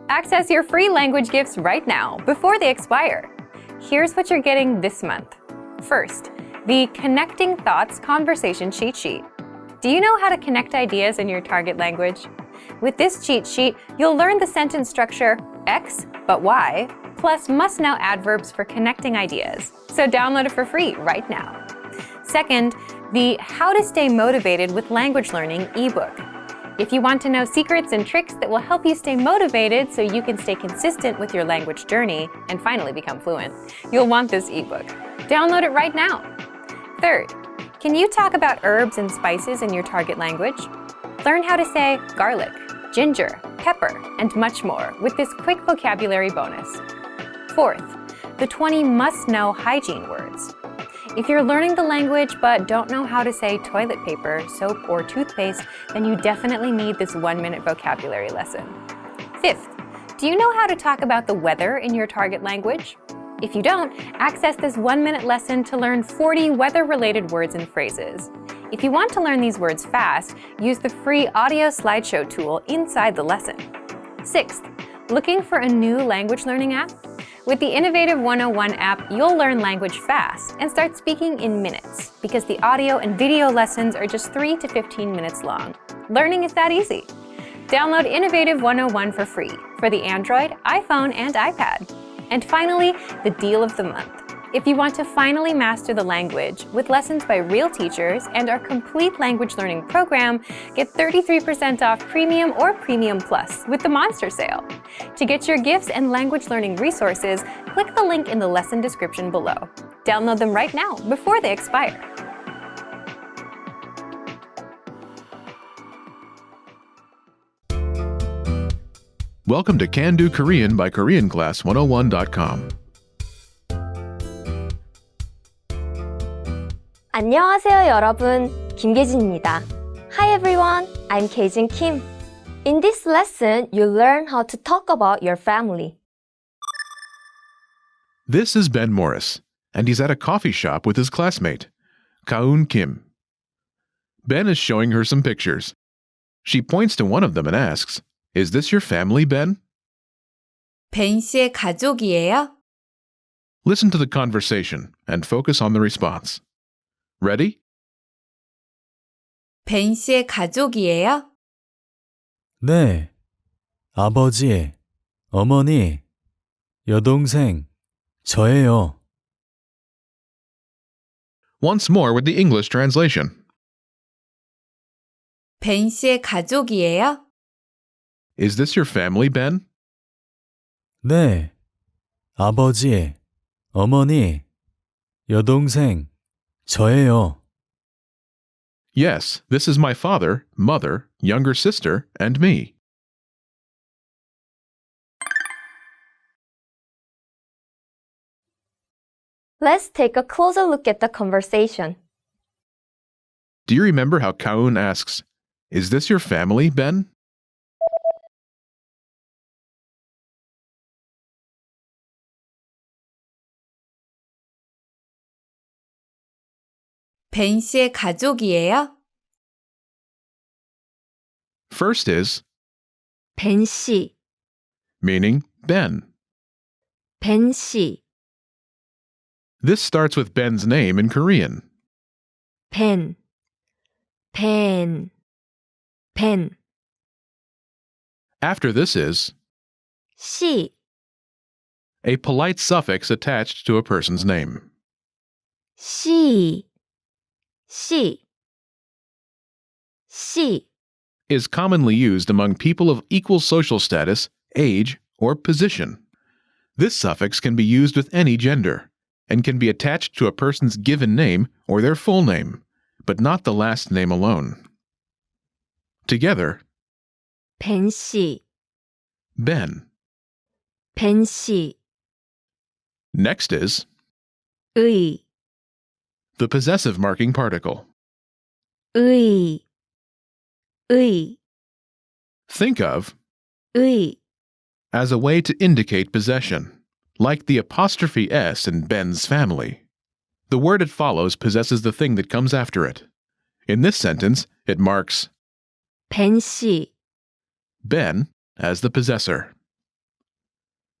Access your free language gifts right now, before they expire. Here's what you're getting this month. First, the Connecting Thoughts Conversation Cheat Sheet. Do you know how to connect ideas in your target language? With this cheat sheet, you'll learn the sentence structure X but Y, plus must-know adverbs for connecting ideas. So download it for free right now. Second, the How to Stay Motivated with Language Learning ebook. If you want to know secrets and tricks that will help you stay motivated so you can stay consistent with your language journey and finally become fluent, you'll want this ebook. Download it right now. Third, can you talk about herbs and spices in your target language? Learn how to say garlic, ginger, pepper, and much more with this quick vocabulary bonus. Fourth, the 20 must-know hygiene words. If you're learning the language but don't know how to say toilet paper, soap, or toothpaste, then you definitely need this 1-minute vocabulary lesson. Fifth, do you know how to talk about the weather in your target language? If you don't, access this 1-minute lesson to learn 40 weather-related words and phrases. If you want to learn these words fast, use the free audio slideshow tool inside the lesson. Sixth, looking for a new language learning app? With the Innovative 101 app, you'll learn language fast and start speaking in minutes because the audio and video lessons are just 3 to 15 minutes long. Learning is that easy. Download Innovative 101 for free for the Android, iPhone, and iPad. And finally, the deal of the month. If you want to finally master the language with lessons by real teachers and our complete language learning program, get 33% off Premium or Premium Plus with the Monster Sale. To get your gifts and language learning resources, click the link in the lesson description below. Download them right now before they expire. Welcome to Can Do Korean by KoreanClass101.com. 안녕하세요 여러분, 김계진입니다. Hi everyone, I'm Kejin Kim. In this lesson, you'll learn how to talk about your family. This is Ben Morris, and he's at a coffee shop with his classmate, Kaun Kim. Ben is showing her some pictures. She points to one of them and asks, "Is this your family, Ben?" 벤 씨의 가족이에요? Listen to the conversation and focus on the response. Ready? 벤 씨의 가족이에요? 네, 아버지, 어머니, 여동생, 저예요. Once more with the English translation. 벤 씨의 가족이에요? Is this your family, Ben? 네, 아버지, 어머니, 여동생, 저예요. Yes, this is my father, mother, younger sister, and me. Let's take a closer look at the conversation. Do you remember how Kaun asks, "Is this your family, Ben?" 벤 씨의 가족이에요? First is, 벤 씨, meaning Ben. 벤 씨, This starts with Ben's name in Korean. 벤, 벤, 벤, After this is 씨, a polite suffix attached to a person's name. 씨, 씨, 씨. Is commonly used among people of equal social status, age, or position. This suffix can be used with any gender and can be attached to a person's given name or their full name, but not the last name alone. Together, 벤 씨, Ben. 벤 씨, Next is 의, the possessive marking particle. 의, 의, Think of 의. as a way to indicate possession, like the apostrophe S in Ben's family. The word it follows possesses the thing that comes after it. In this sentence, it marks 벤 씨, Ben as the possessor.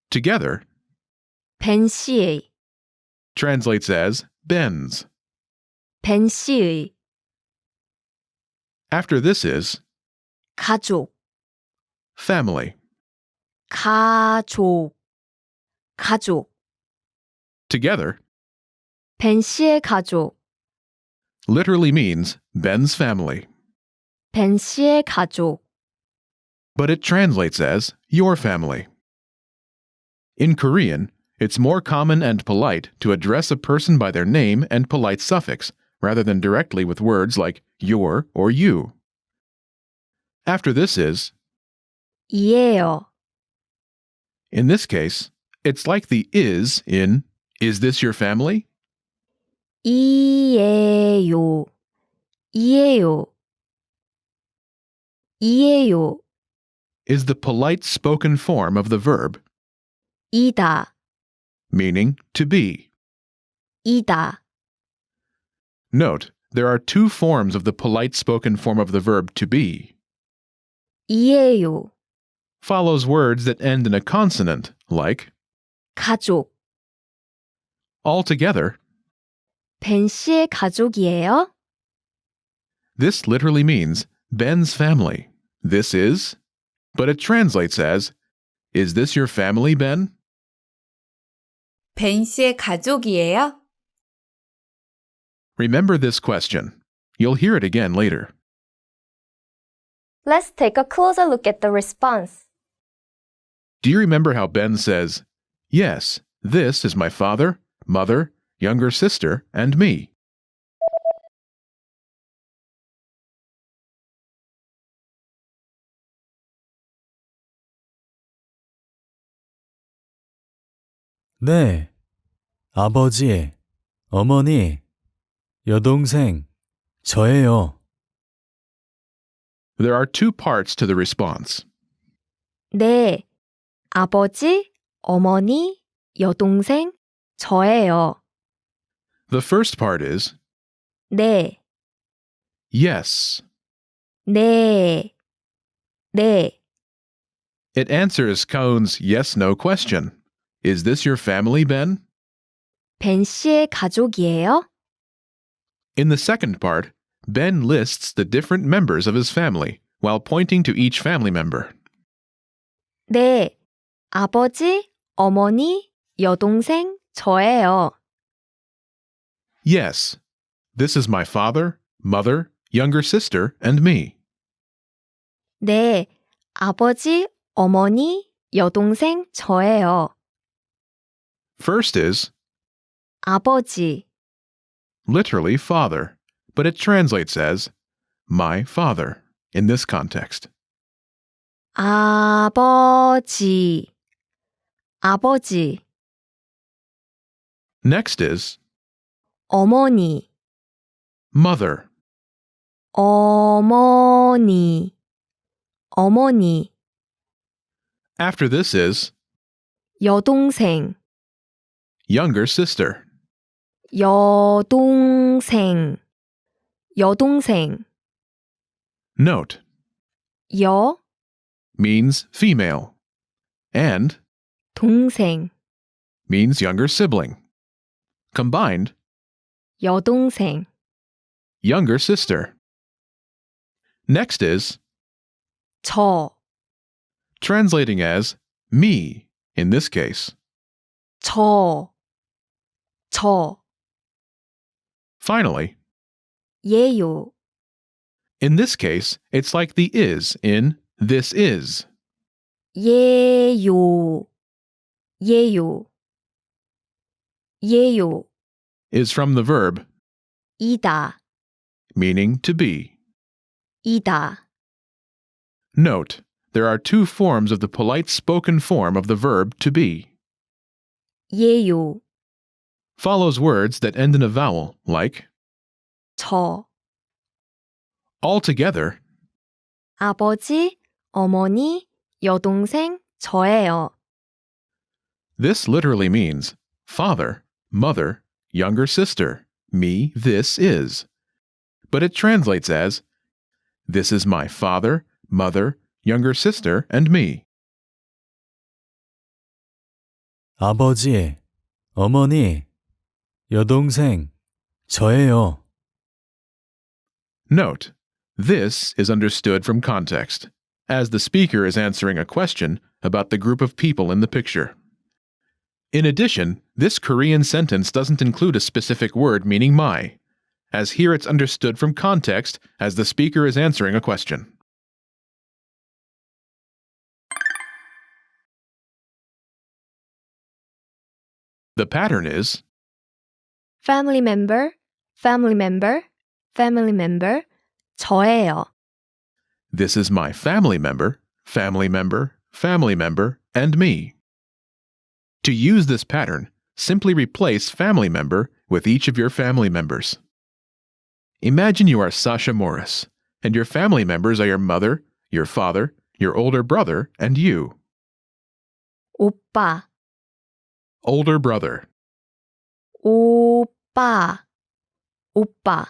Together 벤 씨의, translates as Ben's. 벤 씨의, After this is 가족, family. 가족, 가족. Together 벤 씨의 가족, literally means Ben's family, 벤 씨의 가족. but it translates as your family. In Korean, it's more common and polite to address a person by their name and polite suffix rather than directly with words like your or you. After this is, 이에요, in this case, it's like the is in Is this your family? 이에요, 이에요, 이에요, Is the polite spoken form of the verb, 이다, meaning to be. 이다. Note, there are two forms of the polite spoken form of the verb to be. 이에요, Follows words that end in a consonant, like 가족. altogether. 벤 씨의 가족이에요? This literally means Ben's family. This is, but it translates as, Is this your family, Ben? 벤 씨의 가족이에요? Remember this question. You'll hear it again later. Let's take a closer look at the response. Do you remember how Ben says, Yes, this is my father, mother, younger sister, and me? 네. 아버지, 어머니, 여동생, 저예요. There are two parts to the response. 네, 아버지, 어머니, 여동생, 저예요. The first part is, 네, Yes. 네, 네. It answers Kaun's yes-no question. Is this your family, Ben? 벤 씨의 가족이에요? In the second part, Ben lists the different members of his family while pointing to each family member. 네, 아버지, 어머니, 여동생, 저예요. Yes, this is my father, mother, younger sister, and me. 네, 아버지, 어머니, 여동생, 저예요. First is 아버지, literally father, but it translates as my father in this context. 아버지, 아버지, Next is 어머니, mother, 어머니, 어머니, after this is 여동생, younger sister, 여동생, 여동생, note, 여, means female, and 동생, means younger sibling. Combined, 여동생, younger sister. Next is 저, translating as me in this case. 저, Finally, 예요, in this case, it's like the is in this is. 예요, 예요, 예요, Is from the verb 이다, meaning to be. 이다. Note, there are two forms of the polite spoken form of the verb to be. 예요, Follows words that end in a vowel like 저, altogether. 아버지, 어머니, 여동생, 저예요. This literally means father, mother, younger sister, me, this is. But it translates as this is my father, mother, younger sister, and me. 아버지, 어머니, 여동생, 저예요. Note, this is understood from context, as the speaker is answering a question about the group of people in the picture. In addition, this Korean sentence doesn't include a specific word meaning my, as here it's understood from context as the speaker is answering a question. The pattern is family member, family member, family member, 저예요. this is my family member, family member, family member, and me. To use this pattern, simply replace family member with each of your family members. Imagine you are Sasha Morris, and your family members are your mother, your father, your older brother, and you. 오빠, Older brother. 오빠, 오빠.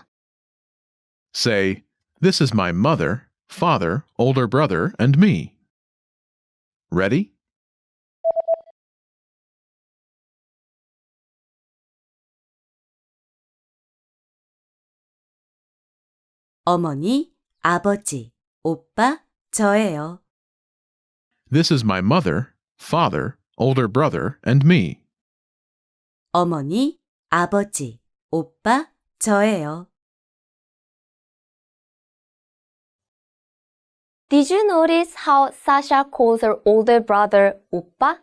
Say, this is my mother, father, older brother, and me. Ready? 어머니, 아버지, 오빠, 저예요. This is my mother, father, older brother, and me. 어머니, 아버지, 오빠, 저예요. Did you notice how Sasha calls her older brother 오빠?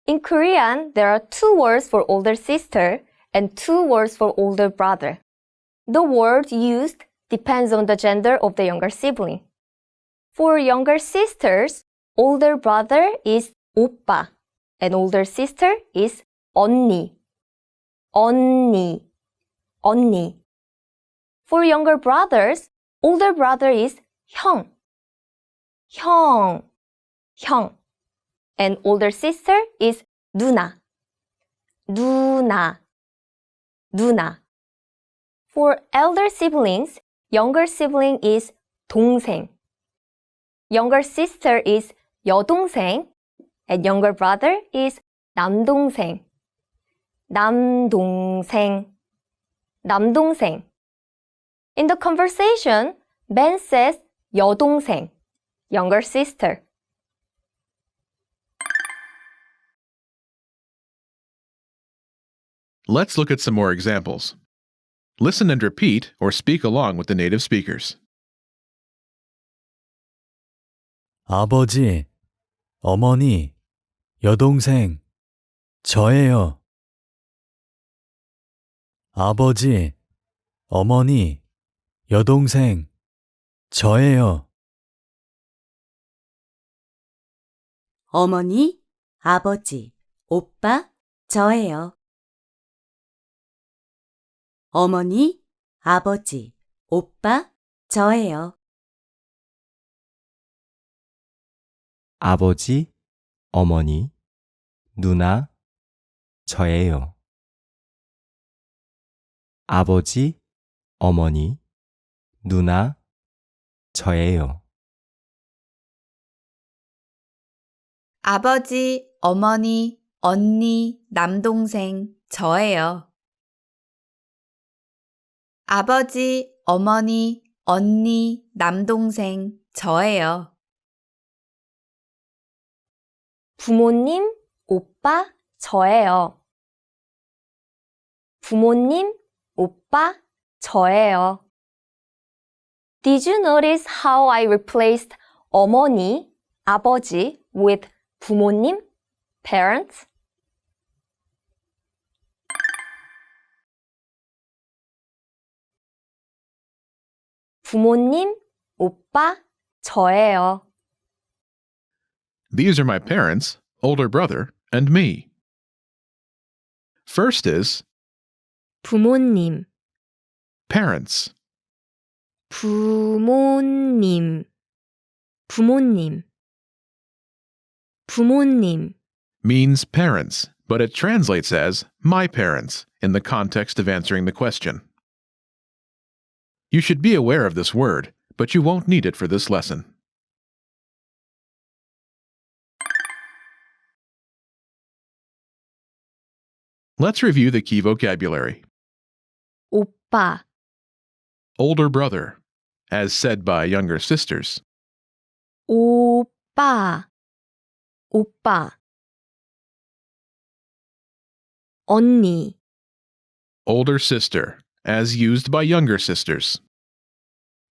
In Korean, there are two words for older sister and two words for older brother. The word used depends on the gender of the younger sibling. For younger sisters, older brother is 오빠 and older sister is 언니. 언니. 언니. For younger brothers, older brother is 형. 형. 형. And older sister is 누나. 누나. 누나. For elder siblings, younger sibling is 동생. Younger sister is 여동생. And younger brother is 남동생. 남동생. 남동생. In the conversation, Ben says 여동생, younger sister. Let's look at some more examples. Listen and repeat or speak along with the native speakers. 아버지, 어머니, 여동생, 저예요. 아버지, 어머니, 여동생, 저예요. 어머니, 아버지, 오빠, 저예요. 어머니, 아버지, 오빠, 저예요. 아버지, 어머니, 누나, 저예요. 아버지, 어머니, 누나, 저예요. 아버지, 어머니, 언니, 남동생, 저예요. 아버지, 어머니, 언니, 남동생, 저예요. 부모님, 오빠, 저예요. 부모님, 오빠, 저예요. Did you notice how I replaced 어머니, 아버지 with 부모님, parents? 부모님, 오빠, 저예요. These are my parents, older brother, and me. First is 부모님, parents. 부모님, 부모님, 부모님. Means parents, but it translates as my parents in the context of answering the question. You should be aware of this word, but you won't need it for this lesson. Let's review the key vocabulary. 오빠, Older brother, as said by younger sisters. 오빠, 오빠. 언니, Older sister, as used by younger sisters.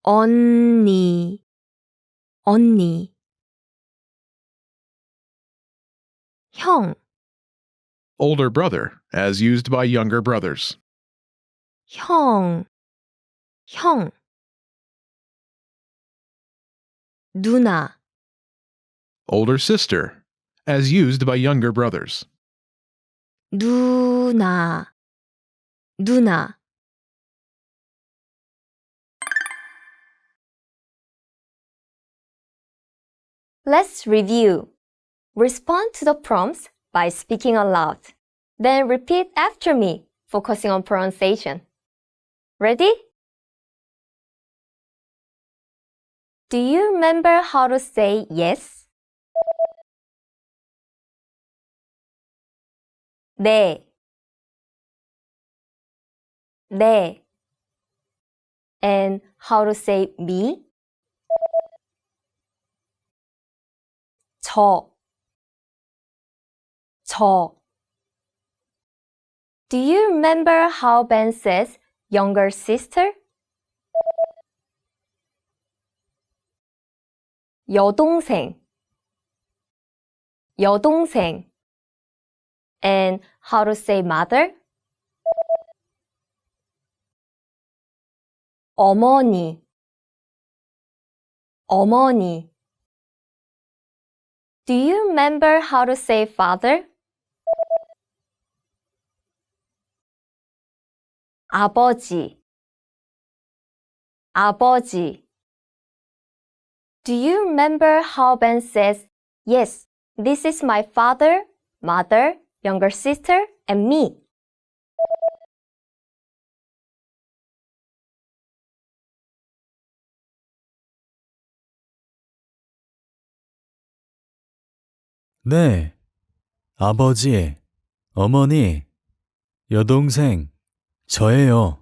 언니, 언니. 형, Older brother, as used by younger brothers. 형, 형. 누나, Older sister, as used by younger brothers. 누나, 누나. Let's review. Respond to the prompts by speaking aloud. Then repeat after me, focusing on pronunciation. Ready? Do you remember how to say yes? 네, 네. And how to say me? 저. Do you remember how Ben says younger sister? 여동생. And how to say mother? 어머니. Do you remember how to say father? 아버지. Do you remember how Ben says, yes, this is my father, mother, younger sister, and me? 네, 아버지, 어머니, 여동생, 저예요.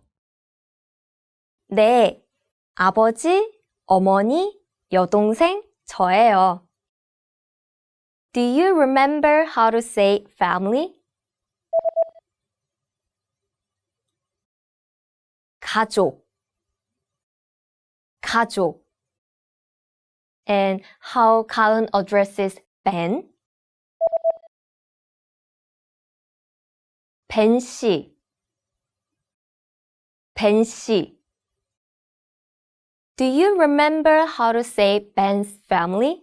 네, 아버지, 어머니, 여동생, 저예요. Do you remember how to say family? 가족. And how Colin addresses Ben? 벤 씨. Do you remember how to say Ben's family?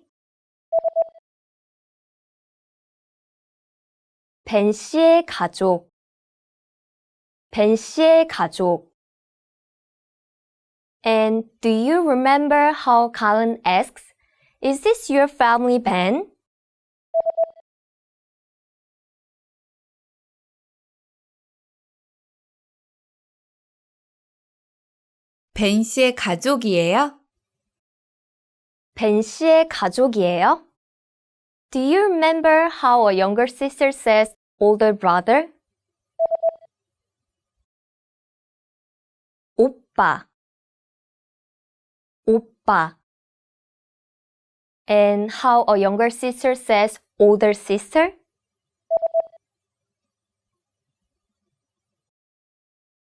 벤 씨의 가족. And do you remember how Colin asks, is this your family, Ben? 벤 씨의 가족이에요? 벤 씨의 가족이에요? Do you remember how a younger sister says older brother? 오빠. And how a younger sister says older sister?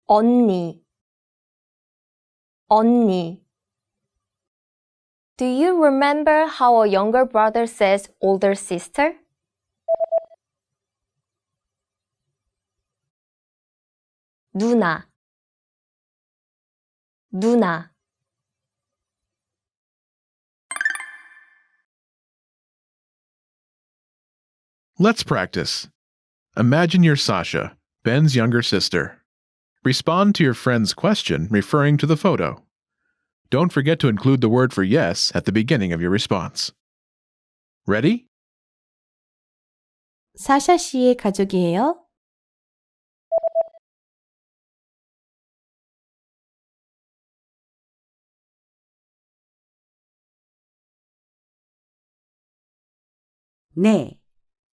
언니. Do you remember how a younger brother says older sister? 누나. Let's practice. Imagine you're Sasha, Ben's younger sister. Respond to your friend's question referring to the photo. Don't forget to include the word for yes at the beginning of your response. Ready? 사샤 씨의 가족이에요? 네,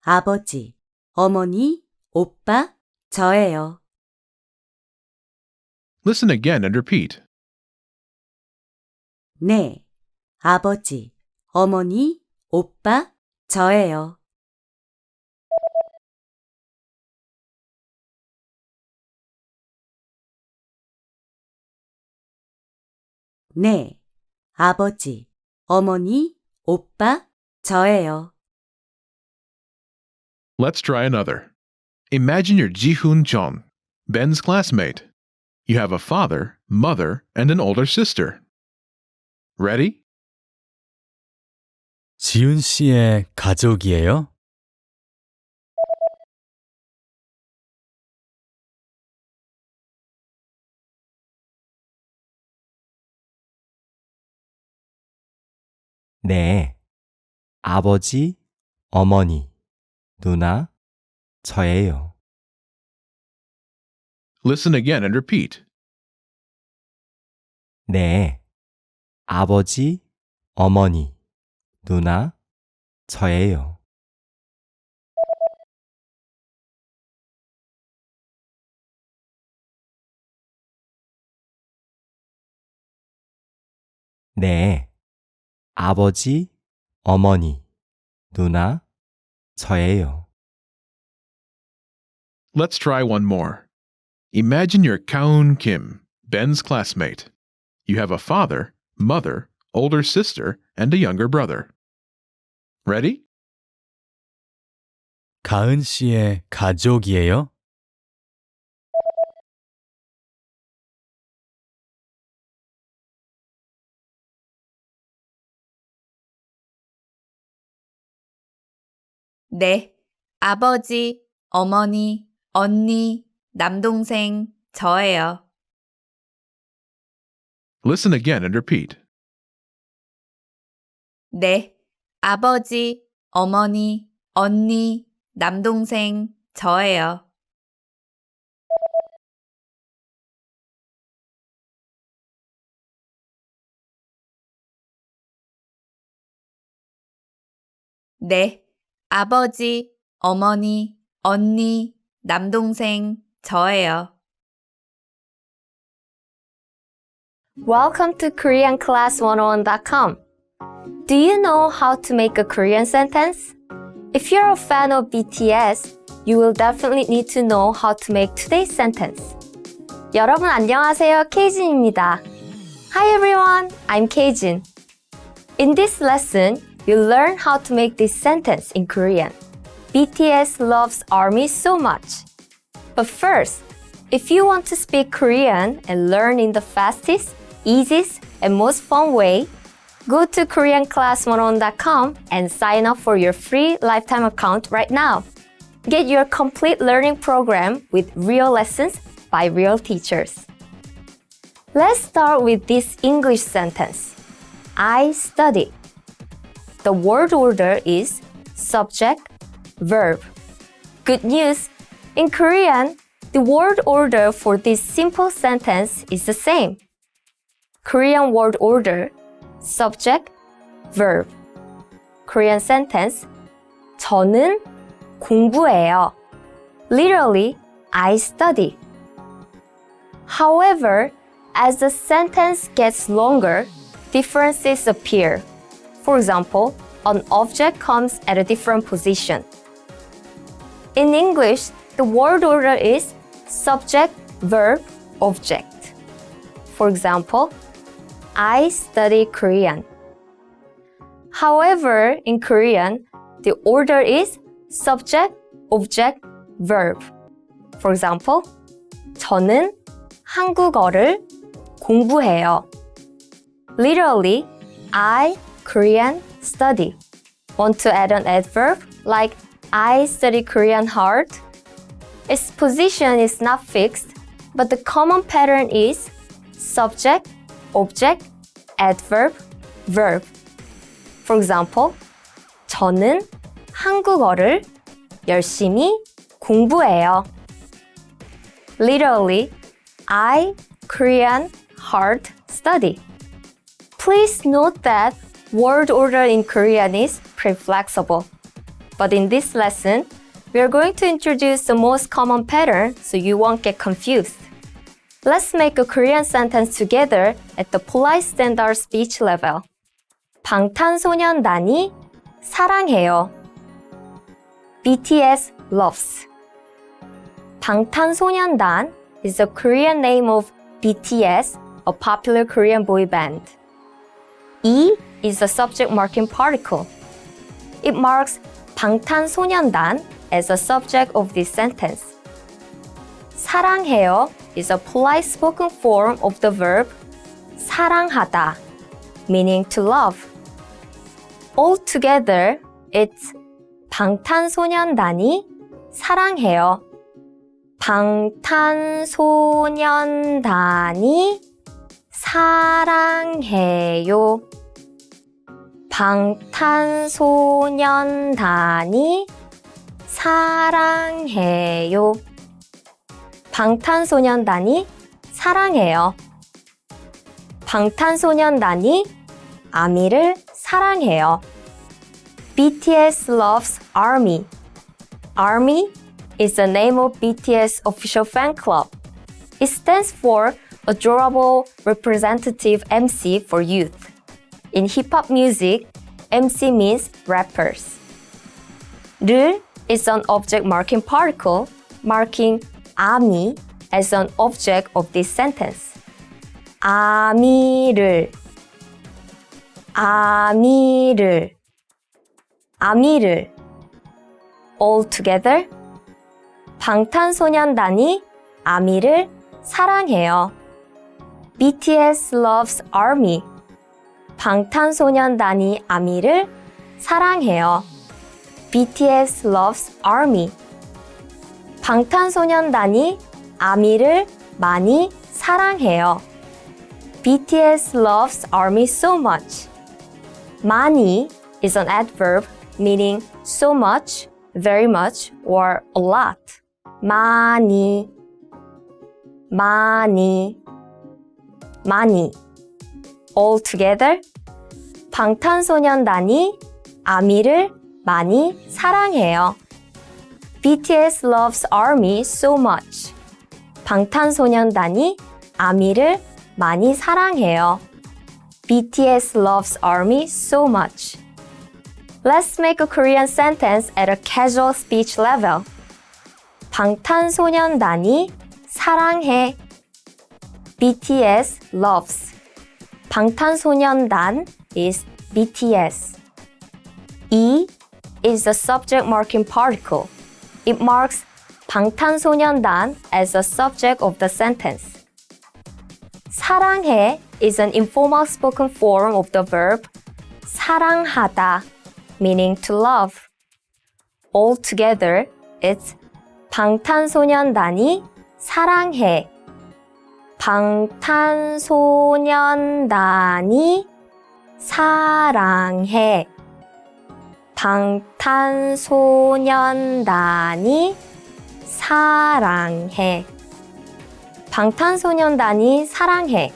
아버지, 어머니, 오빠, 저예요. Listen again and repeat. 네, 아버지, 어머니, 오빠, 저예요. 네, 아버지, 어머니, 오빠, 저예요. Let's try another. Imagine you're Ji-hoon Jeon, Ben's classmate. You have a father, mother, and an older sister. Ready? 지훈 씨의 가족이에요? 네. 아버지, 어머니, 누나, 저예요. Listen again and repeat. 네. 아버지, 어머니, 누나, 저예요. 네. 아버지, 어머니, 누나, 저예요. Let's try one more. Imagine you're Kaun Kim, Ben's classmate. You have a father, mother, older sister, and a younger brother. Ready? 가은 씨의 가족이에요? 네. 아버지, 어머니, 언니, 남동생, 저예요. Listen again and repeat. 네. 아버지, 어머니, 언니, 남동생, 저예요. 네. 아버지, 어머니, 언니, 남동생, 저예요. Welcome to KoreanClass101.com. Do you know how to make a Korean sentence? If you're a fan of BTS, you will definitely need to know how to make today's sentence. 여러분 안녕하세요, 케이진입니다. Hi everyone, I'm Keijin. In this lesson, you'll learn how to make this sentence in Korean. BTS loves ARMY so much. But first, if you want to speak Korean and learn in the fastest, easiest, and most fun way, go to KoreanClass101.com and sign up for your free lifetime account right now. Get your complete learning program with real lessons by real teachers. Let's start with this English sentence. I study. The word order is subject, verb. Good news! In Korean, the word order for this simple sentence is the same. Korean word order, subject, verb. Korean sentence, 저는 공부해요. Literally, I study. However, as the sentence gets longer, differences appear. For example, an object comes at a different position. In English, the word order is subject, verb, object. For example, I study Korean. However, in Korean, the order is subject, object, verb. For example, 저는 한국어를 공부해요. Literally, I Korean study. Want to add an adverb like I study Korean hard? Its position is not fixed, but the common pattern is subject, object, adverb, verb. For example, 저는 한국어를 열심히 공부해요. Literally, I Korean hard study. Please note that word order in Korean is pretty flexible. But in this lesson, We are going to introduce the most common pattern so you won't get confused. Let's make a Korean sentence together at the polite standard speech level. 방탄소년단이 사랑해요. BTS loves. 방탄소년단 is the Korean name of BTS, a popular Korean boy band. 이 is the subject marking particle. It marks 방탄소년단 as a subject of this sentence. 사랑해요 is a polite spoken form of the verb 사랑하다, meaning to love. Altogether, it's 방탄소년단이 사랑해요. 방탄소년단이 사랑해요. 방탄소년단이 사랑해요. 방탄소년단이 사랑해요. 방탄소년단이 아미를 사랑해요. BTS loves ARMY. ARMY is the name of BTS official fan club. It stands for Adorable Representative MC for Youth. In hip-hop music, MC means rappers. 를 is an object marking particle, marking ARMY as an object of this sentence. 아미를, 아미를, 아미를. All together, 방탄소년단이 아미를 사랑해요. BTS loves ARMY. 방탄소년단이 아미를 사랑해요. BTS loves ARMY. 방탄소년단이 아미를 많이 사랑해요. BTS loves ARMY so much. 많이 is an adverb meaning so much, very much, or a lot. 많이, 많이, 많이. All together, 방탄소년단이 아미를 많이 사랑해요. BTS loves ARMY so much. 방탄소년단이 아미를 많이 사랑해요. BTS loves ARMY so much. Let's make a Korean sentence at a casual speech level. 방탄소년단이 사랑해. BTS loves. 방탄소년단 is BTS. 이 is the subject marking particle. It marks 방탄소년단 as a subject of the sentence. 사랑해 is an informal spoken form of the verb 사랑하다, meaning to love. Altogether, it's 방탄소년단이 사랑해. 방탄소년단이 사랑해. 방탄소년단이 사랑해. 방탄소년단이 사랑해.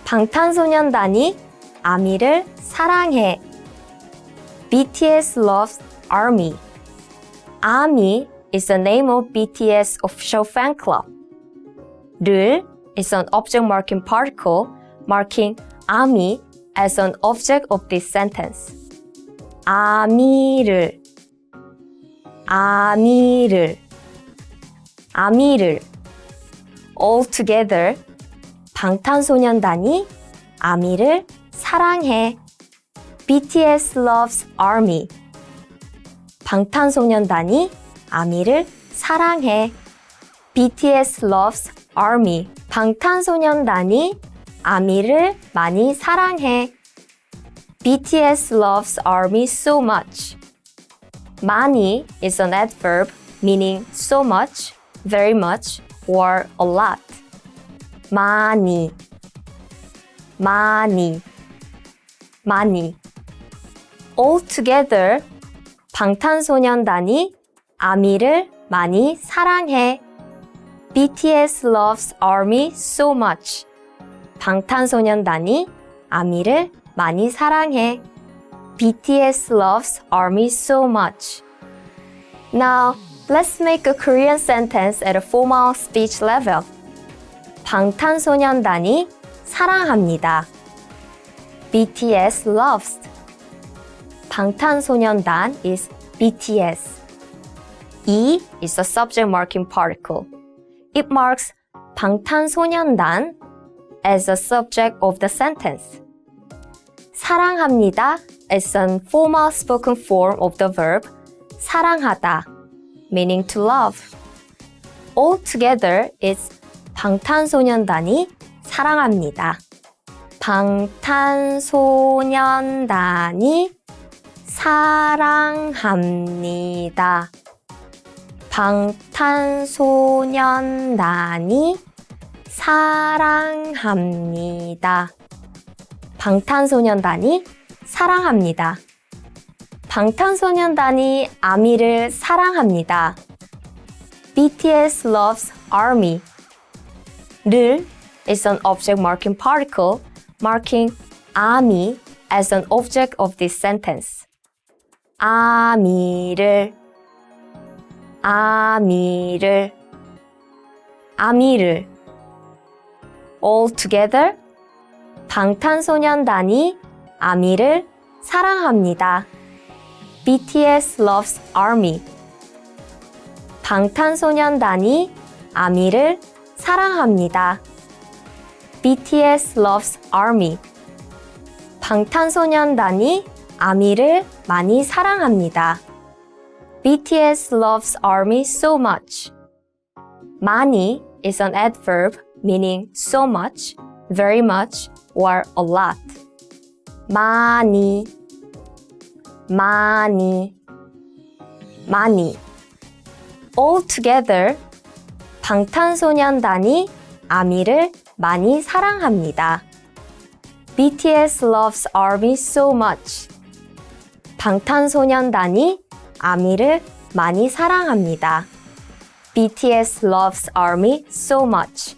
방탄소년단이 아미를 사랑해. BTS loves ARMY. ARMY is the name of BTS official fan club. 를 is an object marking particle marking ARMY as an object of this sentence. 아미를, 아미를, 아미를. All together, 방탄소년단이 아미를 사랑해. BTS loves ARMY. 방탄소년단이 아미를 사랑해. BTS loves ARMY. 방탄소년단이 아미를 많이 사랑해. BTS loves ARMY so much. 많이 is an adverb meaning so much, very much, or a lot. 많이, 많이, 많이. All together, 방탄소년단이 아미를 많이 사랑해. BTS loves ARMY so much. 방탄소년단이 아미를 많이 사랑해. BTS loves ARMY so much. Now, let's make a Korean sentence at a formal speech level. 방탄소년단이 사랑합니다. BTS loves. 방탄소년단 is BTS. E is the subject marking particle. It marks 방탄소년단 as the subject of the sentence. 사랑합니다 is a formal spoken form of the verb 사랑하다, meaning to love. Altogether, it's 방탄소년단이 사랑합니다. 방탄소년단이 사랑합니다. 방탄소년단이 사랑합니다. 방탄소년단이 사랑합니다. 방탄소년단이 아미를 사랑합니다. BTS loves ARMY. 를 is an object marking particle marking ARMY as an object of this sentence. 아미를 All together, 방탄소년단이 아미를 사랑합니다. BTS loves ARMY. 방탄소년단이 아미를 사랑합니다. BTS loves ARMY. 방탄소년단이 아미를 많이 사랑합니다. BTS loves ARMY so much. 많이 is an adverb meaning so much, very much, or a lot. 많이. All together, 방탄소년단이 아미를 많이 사랑합니다. BTS loves ARMY so much. 방탄소년단이 아미를 많이 사랑합니다. BTS loves ARMY so much.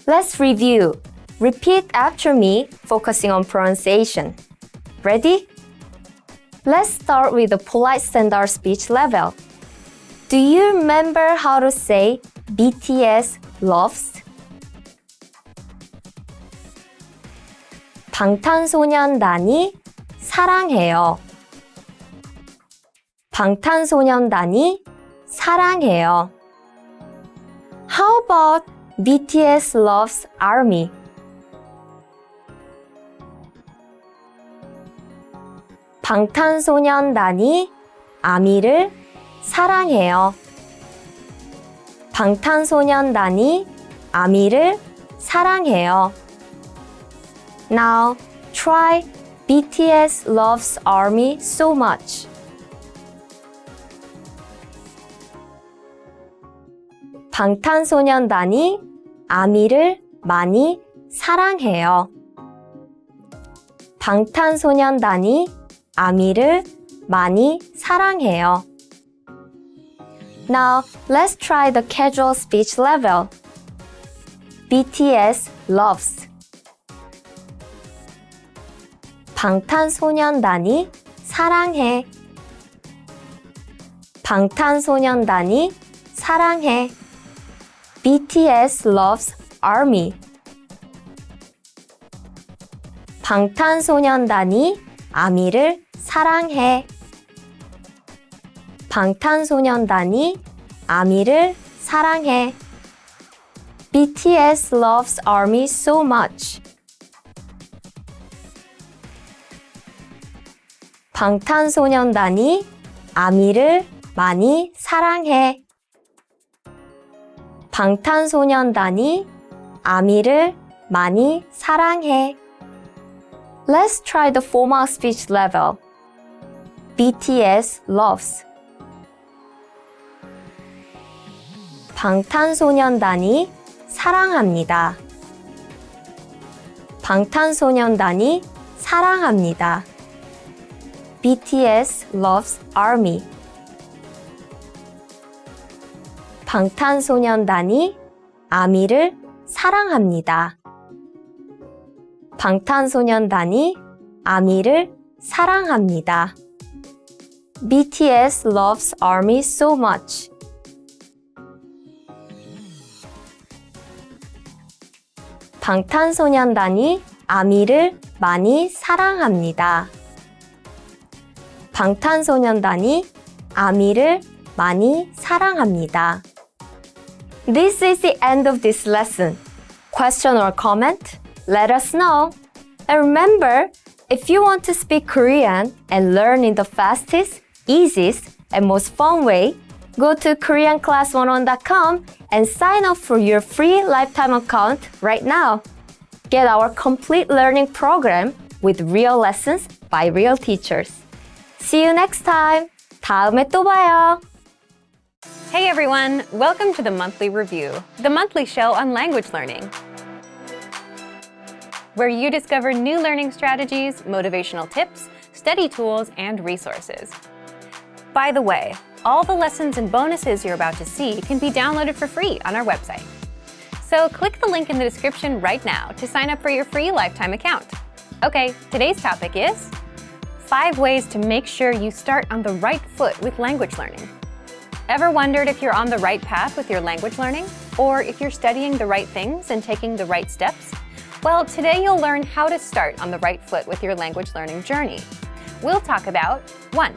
Let's review. Repeat after me, focusing on pronunciation. Ready? Let's start with the polite standard speech level. Do you remember how to say BTS loves? 방탄소년단이 사랑해요. 방탄소년단이 사랑해요. How about BTS loves ARMY? 방탄소년단이 아미를 사랑해요. 방탄소년단이 아미를 사랑해요. Now, try BTS loves ARMY so much. 방탄소년단이 아미를 많이 사랑해요. 방탄소년단이 아미를 많이 사랑해요. Now, let's try the casual speech level. BTS loves. 방탄소년단이 사랑해. 방탄소년단이 사랑해. BTS loves ARMY. 방탄소년단이 아미를 사랑해. 방탄소년단이 아미를 사랑해. BTS loves ARMY so much. 방탄소년단이 아미를 많이 사랑해. 방탄소년단이 아미를 많이 사랑해. Let's try the formal speech level. BTS loves. 방탄소년단이 사랑합니다. 방탄소년단이 사랑합니다. BTS loves ARMY. 방탄소년단이 아미를 사랑합니다. 방탄소년단이 아미를 사랑합니다. BTS loves ARMY so much. 방탄소년단이 아미를 많이 사랑합니다. 방탄소년단이 아미를 많이 사랑합니다. This is the end of this lesson. Question or comment? Let us know. And remember, if you want to speak Korean and learn in the fastest, easiest, and most fun way, go to KoreanClass101.com and sign up for your free lifetime account right now. Get our complete learning program with real lessons by real teachers. See you next time. 다음에 또 봐요. Hey everyone, welcome to the Monthly Review, the monthly show on language learning, where you discover new learning strategies, motivational tips, study tools, and resources. By the way, all the lessons and bonuses you're about to see can be downloaded for free on our website. So click the link in the description right now to sign up for your free lifetime account. Okay, today's topic is 5 ways to make sure you start on the right foot with language learning. Ever wondered if you're on the right path with your language learning? Or if you're studying the right things and taking the right steps? Well, today you'll learn how to start on the right foot with your language learning journey. We'll talk about 1.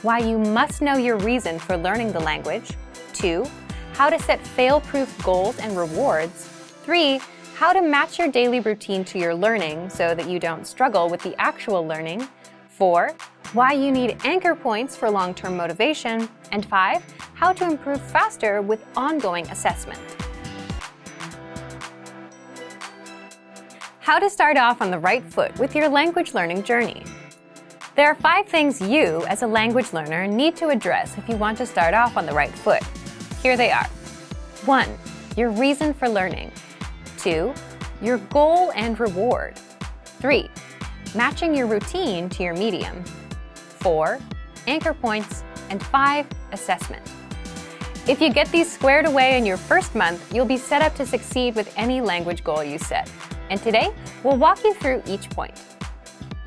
Why you must know your reason for learning the language. 2. How to set fail-proof goals and rewards. 3. How to match your daily routine to your learning so that you don't struggle with the actual learning. 4. Why you need anchor points for long-term motivation. And 5. How to improve faster with ongoing assessment. How to start off on the right foot with your language learning journey. There are 5 things you, as a language learner, need to address if you want to start off on the right foot. Here they are. 1. Your reason for learning. 2. Your goal and reward. 3. Matching your routine to your medium. 4. Anchor points. And 5. Assessment. If you get these squared away in your first month, you'll be set up to succeed with any language goal you set. And today, we'll walk you through each point.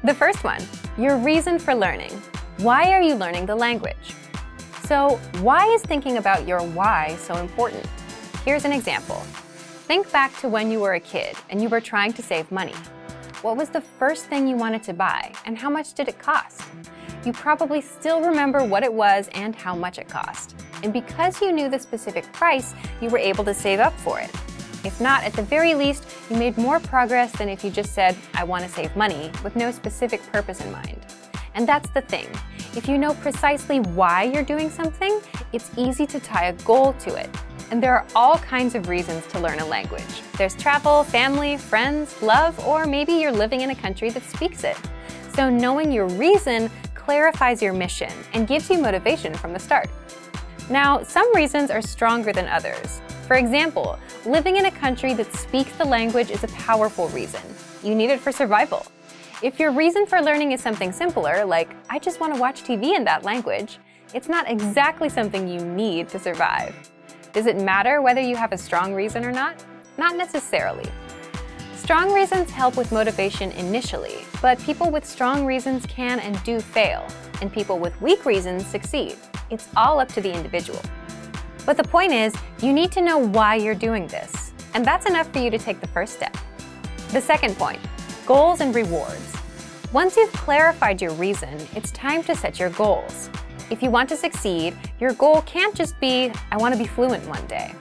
The first one, your reason for learning. Why are you learning the language? So, why is thinking about your why so important? Here's an example. Think back to when you were a kid and you were trying to save money. What was the first thing you wanted to buy and how much did it cost? You probably still remember what it was and how much it cost. And because you knew the specific price, you were able to save up for it. If not, at the very least, you made more progress than if you just said, I want to save money, with no specific purpose in mind. And that's the thing. If you know precisely why you're doing something, it's easy to tie a goal to it. And there are all kinds of reasons to learn a language. There's travel, family, friends, love, or maybe you're living in a country that speaks it. So knowing your reason clarifies your mission and gives you motivation from the start. Now, some reasons are stronger than others. For example, living in a country that speaks the language is a powerful reason. You need it for survival. If your reason for learning is something simpler, like, I just want to watch TV in that language, it's not exactly something you need to survive. Does it matter whether you have a strong reason or not? Not necessarily. Strong reasons help with motivation initially, but people with strong reasons can and do fail, and people with weak reasons succeed. It's all up to the individual. But the point is, you need to know why you're doing this, and that's enough for you to take the first step. The second point, goals and rewards. Once you've clarified your reason, it's time to set your goals. If you want to succeed, your goal can't just be, I want to be fluent one day.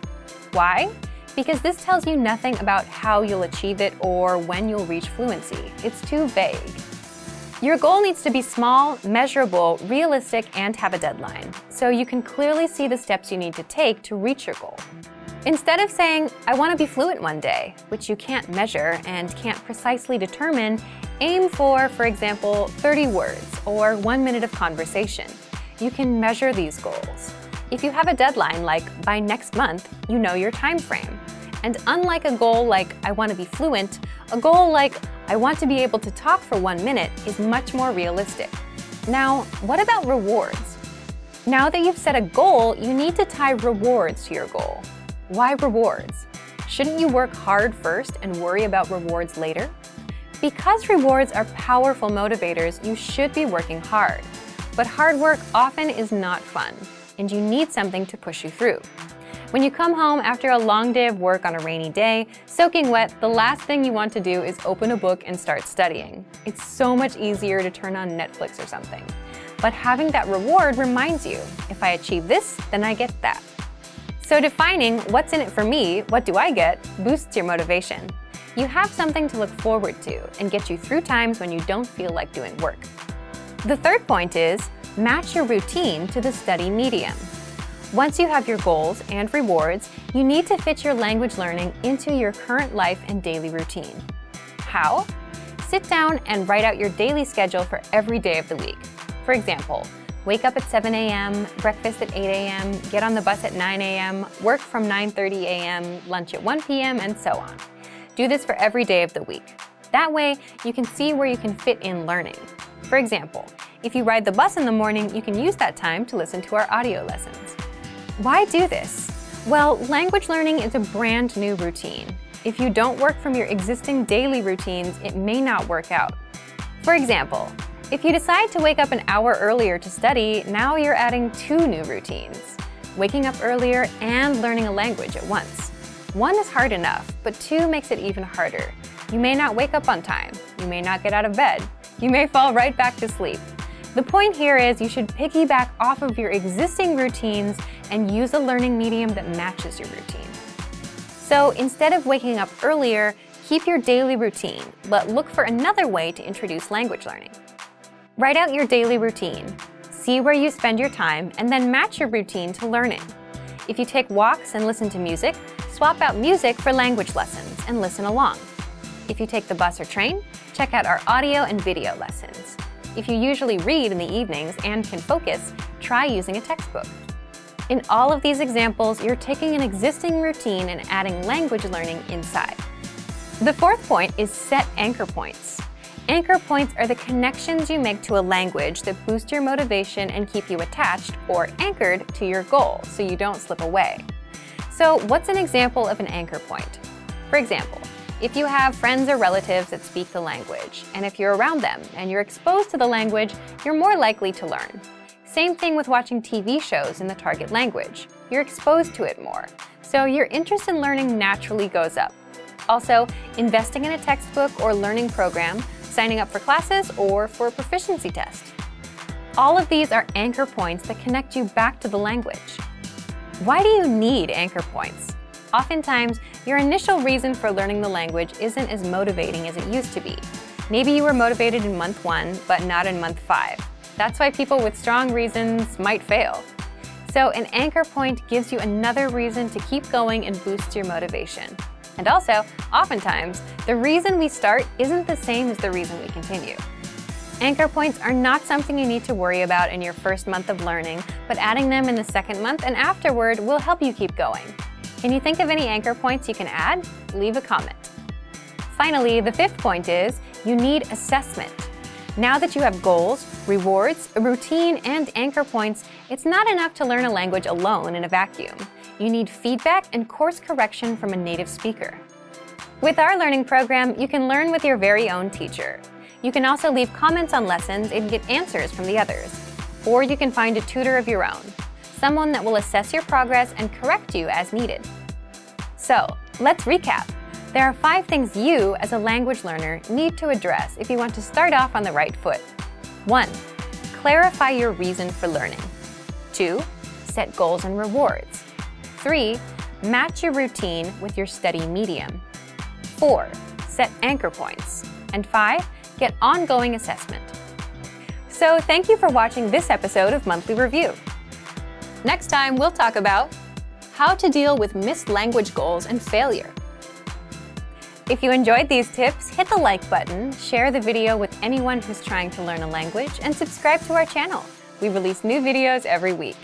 Why? Because this tells you nothing about how you'll achieve it or when you'll reach fluency. It's too vague. Your goal needs to be small, measurable, realistic, and have a deadline, so you can clearly see the steps you need to take to reach your goal. Instead of saying, I want to be fluent one day, which you can't measure and can't precisely determine, aim for example, 30 words or 1 minute of conversation. You can measure these goals. If you have a deadline like by next month, you know your time frame. And unlike a goal like I want to be fluent, a goal like I want to be able to talk for 1 minute is much more realistic. Now, what about rewards? Now that you've set a goal, you need to tie rewards to your goal. Why rewards? Shouldn't you work hard first and worry about rewards later? Because rewards are powerful motivators, you should be working hard. But hard work often is not fun, and you need something to push you through. When you come home after a long day of work on a rainy day, soaking wet, the last thing you want to do is open a book and start studying. It's so much easier to turn on Netflix or something. But having that reward reminds you, if I achieve this, then I get that. So defining what's in it for me, what do I get, boosts your motivation. You have something to look forward to and get you through times when you don't feel like doing work. The third point is, match your routine to the study medium. Once you have your goals and rewards, you need to fit your language learning into your current life and daily routine. How? Sit down and write out your daily schedule for every day of the week. For example, wake up at 7 a.m., breakfast at 8 a.m., get on the bus at 9 a.m., work from 9:30 a.m., lunch at 1 p.m., and so on. Do this for every day of the week. That way, you can see where you can fit in learning. For example, if you ride the bus in the morning, you can use that time to listen to our audio lessons. Why do this? Well, language learning is a brand new routine. If you don't work from your existing daily routines, it may not work out. For example, if you decide to wake up an hour earlier to study, now you're adding 2 new routines. Waking up earlier and learning a language at once. 1 is hard enough, but 2 makes it even harder. You may not wake up on time. You may not get out of bed. You may fall right back to sleep. The point here is you should piggyback off of your existing routines and use a learning medium that matches your routine. So instead of waking up earlier, keep your daily routine, but look for another way to introduce language learning. Write out your daily routine. See where you spend your time and then match your routine to learning. If you take walks and listen to music, swap out music for language lessons and listen along. If you take the bus or train, check out our audio and video lessons. If you usually read in the evenings and can focus, try using a textbook. In all of these examples, you're taking an existing routine and adding language learning inside. The fourth point is set anchor points. Anchor points are the connections you make to a language that boost your motivation and keep you attached or anchored to your goal so you don't slip away. So what's an example of an anchor point? For example, if you have friends or relatives that speak the language, and if you're around them and you're exposed to the language, you're more likely to learn. Same thing with watching TV shows in the target language. You're exposed to it more, so your interest in learning naturally goes up. Also, investing in a textbook or learning program, signing up for classes, or for a proficiency test. All of these are anchor points that connect you back to the language. Why do you need anchor points? Oftentimes, your initial reason for learning the language isn't as motivating as it used to be. Maybe you were motivated in month 1, but not in month 5. That's why people with strong reasons might fail. So an anchor point gives you another reason to keep going and boosts your motivation. And also, oftentimes, the reason we start isn't the same as the reason we continue. Anchor points are not something you need to worry about in your first month of learning, but adding them in the second month and afterward will help you keep going. Can you think of any anchor points you can add? Leave a comment. Finally, the fifth point is you need assessment. Now that you have goals, rewards, a routine, and anchor points, it's not enough to learn a language alone in a vacuum. You need feedback and course correction from a native speaker. With our learning program, you can learn with your very own teacher. You can also leave comments on lessons and get answers from the others. Or you can find a tutor of your own, someone that will assess your progress and correct you as needed. So, let's recap. There are 5 things you, as a language learner, need to address if you want to start off on the right foot. 1. Clarify your reason for learning. 2. Set goals and rewards. 3. Match your routine with your study medium. 4. Set anchor points. And 5. Get ongoing assessment. So thank you for watching this episode of Monthly Review. Next time, we'll talk about how to deal with missed language goals and failure. If you enjoyed these tips, hit the like button, share the video with anyone who's trying to learn a language, and subscribe to our channel. We release new videos every week.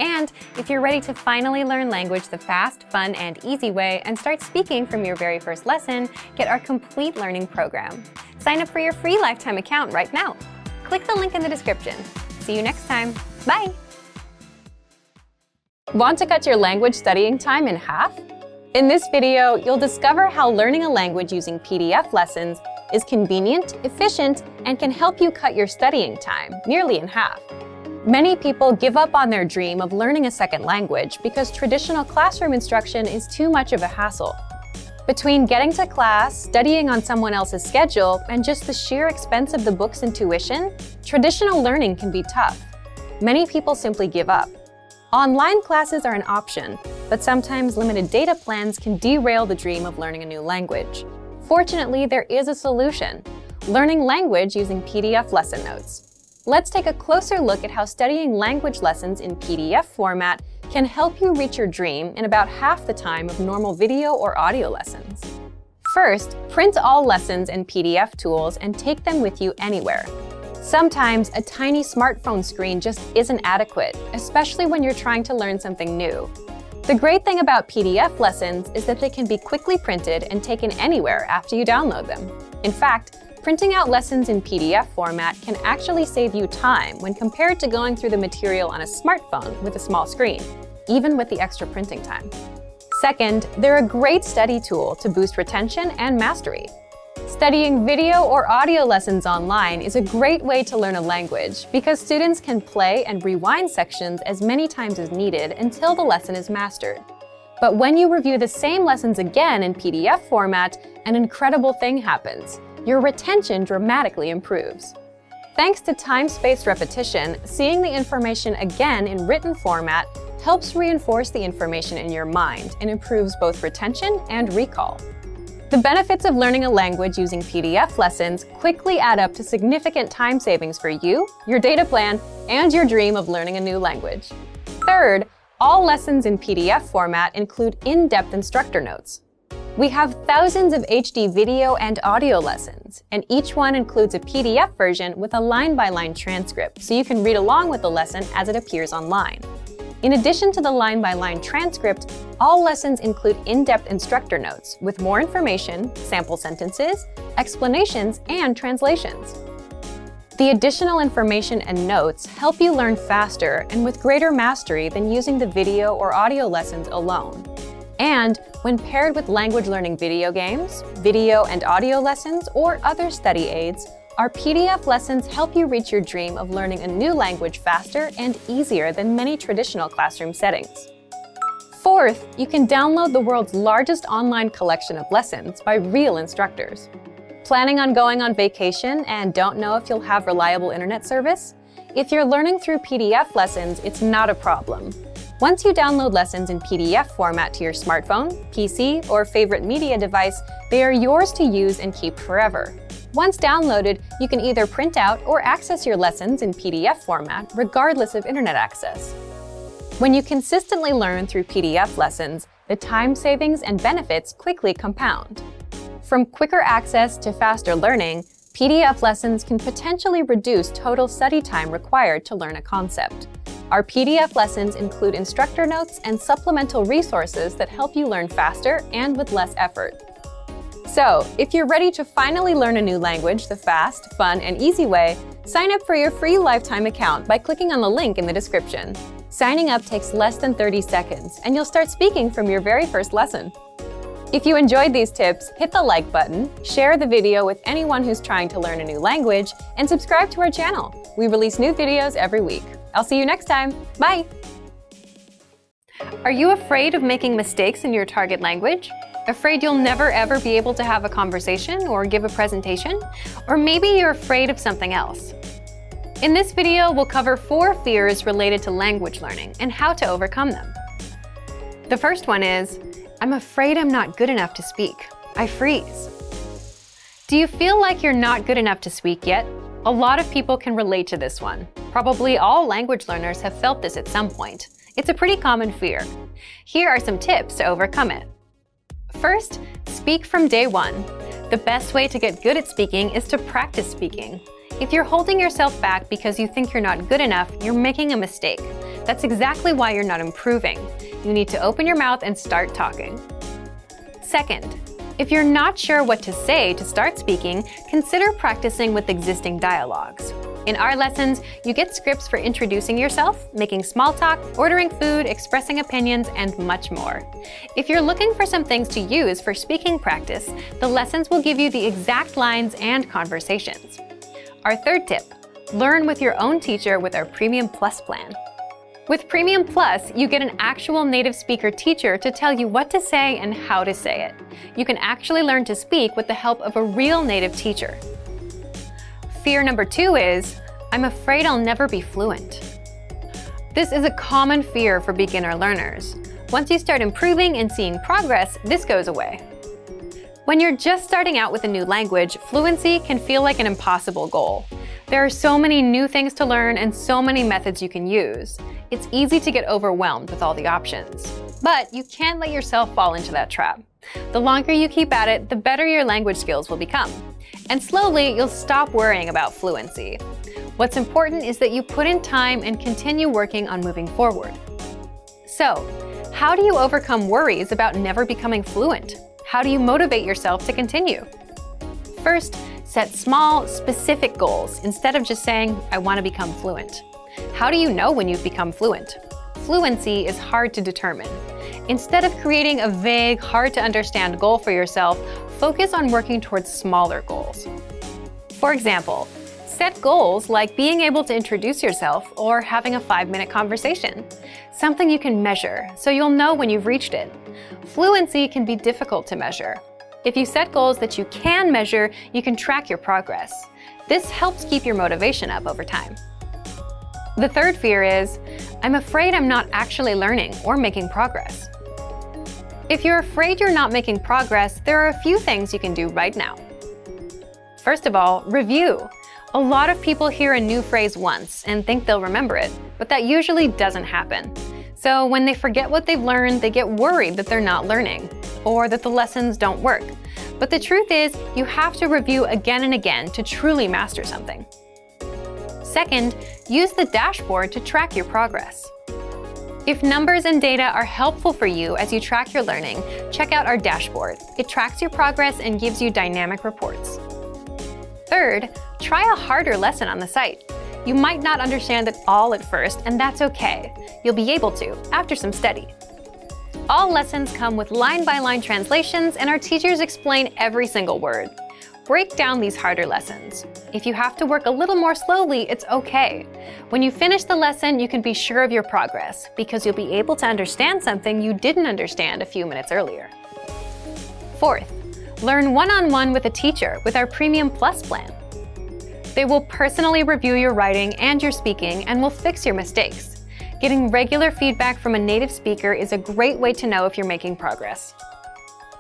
And if you're ready to finally learn language the fast, fun, and easy way and start speaking from your very first lesson, get our complete learning program. Sign up for your free lifetime account right now. Click the link in the description. See you next time. Bye! Want to cut your language studying time in half? In this video, you'll discover how learning a language using PDF lessons is convenient, efficient, and can help you cut your studying time nearly in half. Many people give up on their dream of learning a second language because traditional classroom instruction is too much of a hassle. Between getting to class, studying on someone else's schedule, and just the sheer expense of the books and tuition, traditional learning can be tough. Many people simply give up. Online classes are an option, but sometimes limited data plans can derail the dream of learning a new language. Fortunately, there is a solution: learning language using PDF lesson notes. Let's take a closer look at how studying language lessons in PDF format can help you reach your dream in about half the time of normal video or audio lessons. First, print all lessons and PDF tools and take them with you anywhere. Sometimes a tiny smartphone screen just isn't adequate, especially when you're trying to learn something new. The great thing about PDF lessons is that they can be quickly printed and taken anywhere after you download them. In fact, printing out lessons in PDF format can actually save you time when compared to going through the material on a smartphone with a small screen, even with the extra printing time. Second, they're a great study tool to boost retention and mastery. Studying video or audio lessons online is a great way to learn a language because students can play and rewind sections as many times as needed until the lesson is mastered. But when you review the same lessons again in PDF format, an incredible thing happens. Your retention dramatically improves. Thanks to time-spaced repetition, seeing the information again in written format helps reinforce the information in your mind and improves both retention and recall. The benefits of learning a language using PDF lessons quickly add up to significant time savings for you, your data plan, and your dream of learning a new language. Third, all lessons in PDF format include in-depth instructor notes. We have thousands of HD video and audio lessons, and each one includes a PDF version with a line-by-line transcript, so you can read along with the lesson as it appears online. In addition to the line-by-line transcript, all lessons include in-depth instructor notes with more information, sample sentences, explanations, and translations. The additional information and notes help you learn faster and with greater mastery than using the video or audio lessons alone. And when paired with language learning video games, video and audio lessons, or other study aids, our PDF lessons help you reach your dream of learning a new language faster and easier than many traditional classroom settings. Fourth, you can download the world's largest online collection of lessons by real instructors. Planning on going on vacation and don't know if you'll have reliable internet service? If you're learning through PDF lessons, it's not a problem. Once you download lessons in PDF format to your smartphone, PC, or favorite media device, they are yours to use and keep forever. Once downloaded, you can either print out or access your lessons in PDF format regardless of internet access. When you consistently learn through PDF lessons, the time savings and benefits quickly compound. From quicker access to faster learning, PDF lessons can potentially reduce total study time required to learn a concept. Our PDF lessons include instructor notes and supplemental resources that help you learn faster and with less effort. So, if you're ready to finally learn a new language the fast, fun, and easy way, sign up for your free lifetime account by clicking on the link in the description. Signing up takes less than 30 seconds, and you'll start speaking from your very first lesson. If you enjoyed these tips, hit the like button, share the video with anyone who's trying to learn a new language, and subscribe to our channel. We release new videos every week. I'll see you next time. Bye! Are you afraid of making mistakes in your target language? Afraid you'll never ever be able to have a conversation or give a presentation? Or maybe you're afraid of something else. In this video, we'll cover 4 fears related to language learning and how to overcome them. The first one is, I'm afraid I'm not good enough to speak. I freeze. Do you feel like you're not good enough to speak yet? A lot of people can relate to this one. Probably all language learners have felt this at some point. It's a pretty common fear. Here are some tips to overcome it. First, speak from day one. The best way to get good at speaking is to practice speaking. If you're holding yourself back because you think you're not good enough, you're making a mistake. That's exactly why you're not improving. You need to open your mouth and start talking. Second, if you're not sure what to say to start speaking, consider practicing with existing dialogues. In our lessons, you get scripts for introducing yourself, making small talk, ordering food, expressing opinions, and much more. If you're looking for some things to use for speaking practice, the lessons will give you the exact lines and conversations. Our third tip, Learn with your own teacher with our Premium Plus plan. With Premium Plus, you get an actual native speaker teacher to tell you what to say and how to say it. You can actually learn to speak with the help of a real native teacher. Fear number 2 is, I'm afraid I'll never be fluent. This is a common fear for beginner learners. Once you start improving and seeing progress, this goes away. When you're just starting out with a new language, fluency can feel like an impossible goal. There are so many new things to learn and so many methods you can use. It's easy to get overwhelmed with all the options. But you can't let yourself fall into that trap. The longer you keep at it, the better your language skills will become. And slowly, you'll stop worrying about fluency. What's important is that you put in time and continue working on moving forward. So, how do you overcome worries about never becoming fluent? How do you motivate yourself to continue? First, set small, specific goals instead of just saying, I want to become fluent. How do you know when you've become fluent? Fluency is hard to determine. Instead of creating a vague, hard-to-understand goal for yourself, focus on working towards smaller goals. For example, set goals like being able to introduce yourself or having a 5-minute conversation, something you can measure so you'll know when you've reached it. Fluency can be difficult to measure. If you set goals that you can measure, you can track your progress. This helps keep your motivation up over time. The third fear is, I'm afraid I'm not actually learning or making progress. If you're afraid you're not making progress, there are a few things you can do right now. First of all, review. A lot of people hear a new phrase once and think they'll remember it, but that usually doesn't happen. So when they forget what they've learned, they get worried that they're not learning, or that the lessons don't work. But the truth is, you have to review again and again to truly master something. Second, use the dashboard to track your progress. If numbers and data are helpful for you as you track your learning, check out our dashboard. It tracks your progress and gives you dynamic reports. Third, try a harder lesson on the site. You might not understand it all at first, and that's okay. You'll be able to after some study. All lessons come with line-by-line translations, and our teachers explain every single word. Break down these harder lessons. If you have to work a little more slowly, it's okay. When you finish the lesson, you can be sure of your progress, because you'll be able to understand something you didn't understand a few minutes earlier. Fourth, learn one-on-one with a teacher with our Premium Plus plan. They will personally review your writing and your speaking and will fix your mistakes. Getting regular feedback from a native speaker is a great way to know if you're making progress.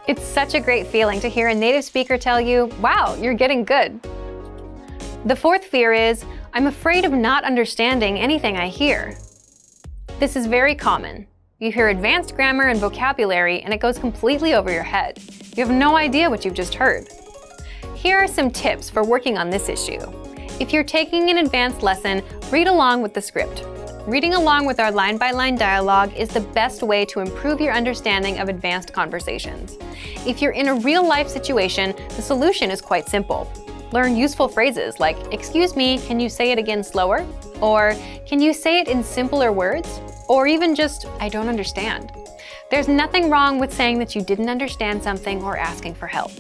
It's such a great feeling to hear a native speaker tell you, wow, you're getting good. The fourth fear is, I'm afraid of not understanding anything I hear. This is very common. You hear advanced grammar and vocabulary and it goes completely over your head. You have no idea what you've just heard. Here are some tips for working on this issue. If you're taking an advanced lesson, read along with the script. Reading along with our line-by-line dialogue is the best way to improve your understanding of advanced conversations. If you're in a real-life situation, the solution is quite simple. Learn useful phrases like, excuse me, can you say it again slower? Or, can you say it in simpler words? Or even just, I don't understand. There's nothing wrong with saying that you didn't understand something or asking for help.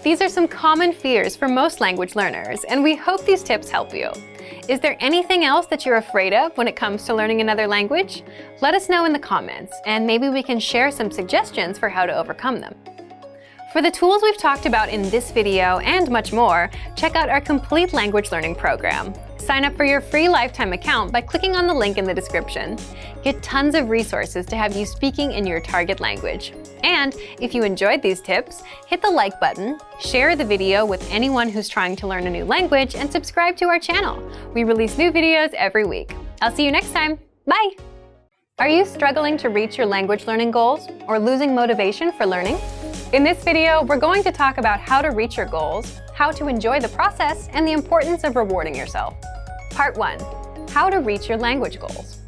These are some common fears for most language learners, and we hope these tips help you. Is there anything else that you're afraid of when it comes to learning another language? Let us know in the comments, and maybe we can share some suggestions for how to overcome them. For the tools we've talked about in this video and much more, check out our complete language learning program. Sign up for your free lifetime account by clicking on the link in the description. Get tons of resources to have you speaking in your target language. And if you enjoyed these tips, hit the like button, share the video with anyone who's trying to learn a new language, and subscribe to our channel. We release new videos every week. I'll see you next time. Bye! Are you struggling to reach your language learning goals or losing motivation for learning? In this video, we're going to talk about how to reach your goals, how to enjoy the process, and the importance of rewarding yourself. Part 1. How to reach your language goals.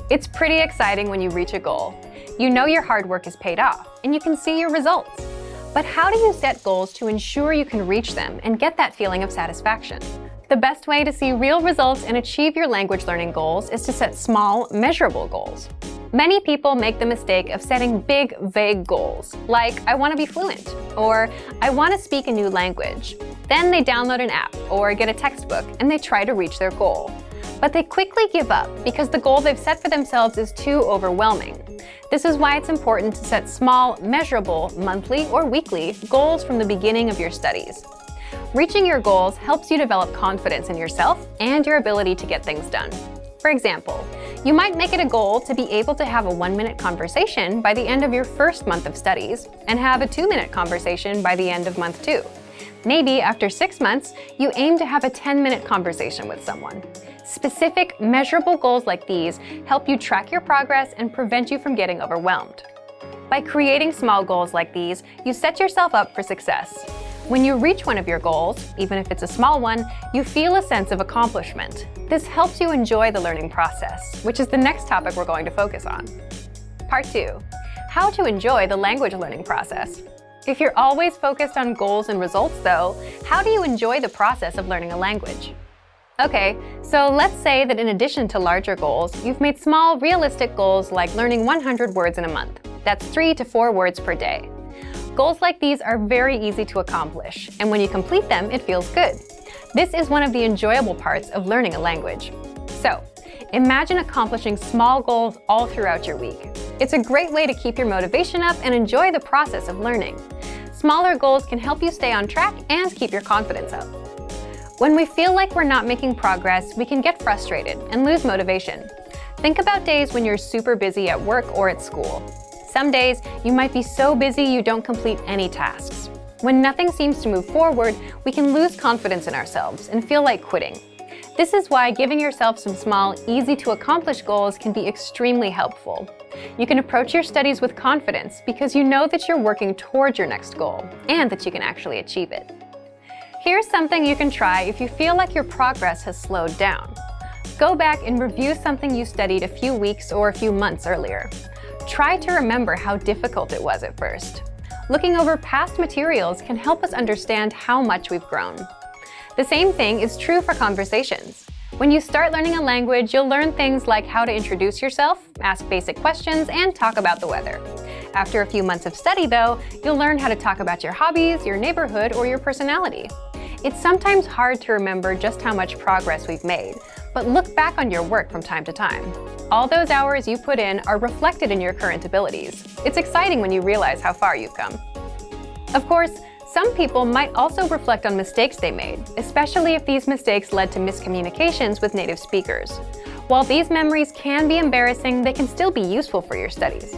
It's pretty exciting when you reach a goal. You know your hard work is paid off, and you can see your results. But how do you set goals to ensure you can reach them and get that feeling of satisfaction? The best way to see real results and achieve your language learning goals is to set small, measurable goals. Many people make the mistake of setting big, vague goals, like I want to be fluent, or I want to speak a new language. Then they download an app or get a textbook and they try to reach their goal. But they quickly give up because the goal they've set for themselves is too overwhelming. This is why it's important to set small, measurable, monthly or weekly goals from the beginning of your studies. Reaching your goals helps you develop confidence in yourself and your ability to get things done. For example, you might make it a goal to be able to have a 1-minute conversation by the end of your first month of studies and have a 2-minute conversation by the end of month 2. Maybe after 6 months, you aim to have a 10-minute conversation with someone. Specific, measurable goals like these help you track your progress and prevent you from getting overwhelmed. By creating small goals like these, you set yourself up for success. When you reach one of your goals, even if it's a small one, you feel a sense of accomplishment. This helps you enjoy the learning process, which is the next topic we're going to focus on. Part 2. How to enjoy the language learning process. If you're always focused on goals and results, though, how do you enjoy the process of learning a language? Okay, so let's say that in addition to larger goals, you've made small, realistic goals like learning 100 words in a month. That's 3 to 4 words per day. Goals like these are very easy to accomplish, and when you complete them, it feels good. This is one of the enjoyable parts of learning a language. So, imagine accomplishing small goals all throughout your week. It's a great way to keep your motivation up and enjoy the process of learning. Smaller goals can help you stay on track and keep your confidence up. When we feel like we're not making progress, we can get frustrated and lose motivation. Think about days when you're super busy at work or at school. Some days, you might be so busy you don't complete any tasks. When nothing seems to move forward, we can lose confidence in ourselves and feel like quitting. This is why giving yourself some small, easy-to-accomplish goals can be extremely helpful. You can approach your studies with confidence because you know that you're working towards your next goal and that you can actually achieve it. Here's something you can try if you feel like your progress has slowed down. Go back and review something you studied a few weeks or a few months earlier. Try to remember how difficult it was at first. Looking over past materials can help us understand how much we've grown. The same thing is true for conversations. When you start learning a language, you'll learn things like how to introduce yourself, ask basic questions, and talk about the weather. After a few months of study, though, you'll learn how to talk about your hobbies, your neighborhood, or your personality. It's sometimes hard to remember just how much progress we've made, but look back on your work from time to time. All those hours you put in are reflected in your current abilities. It's exciting when you realize how far you've come. Of course, some people might also reflect on mistakes they made, especially if these mistakes led to miscommunications with native speakers. While these memories can be embarrassing, they can still be useful for your studies.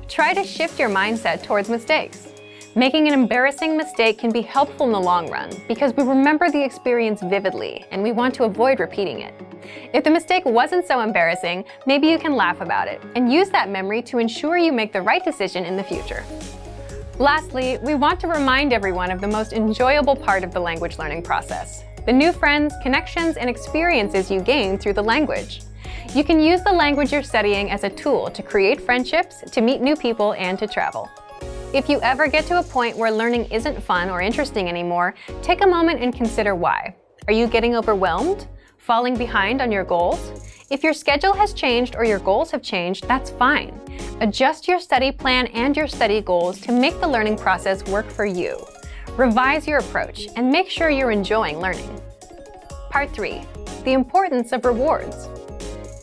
Try to shift your mindset towards mistakes. Making an embarrassing mistake can be helpful in the long run because we remember the experience vividly and we want to avoid repeating it. If the mistake wasn't so embarrassing, maybe you can laugh about it and use that memory to ensure you make the right decision in the future. Lastly, we want to remind everyone of the most enjoyable part of the language learning process: the new friends, connections, and experiences you gain through the language. You can use the language you're studying as a tool to create friendships, to meet new people, and to travel. If you ever get to a point where learning isn't fun or interesting anymore, take a moment and consider why. Are you getting overwhelmed? Falling behind on your goals? If your schedule has changed or your goals have changed, that's fine. Adjust your study plan and your study goals to make the learning process work for you. Revise your approach and make sure you're enjoying learning. Part 3. The importance of rewards.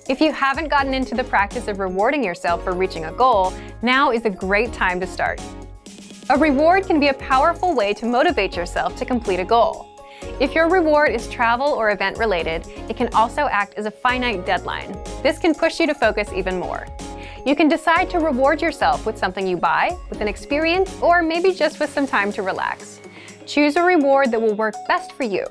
If you haven't gotten into the practice of rewarding yourself for reaching a goal, now is a great time to start. A reward can be a powerful way to motivate yourself to complete a goal. If your reward is travel or event related, it can also act as a finite deadline. This can push you to focus even more. You can decide to reward yourself with something you buy, with an experience, or maybe just with some time to relax. Choose a reward that will work best for you.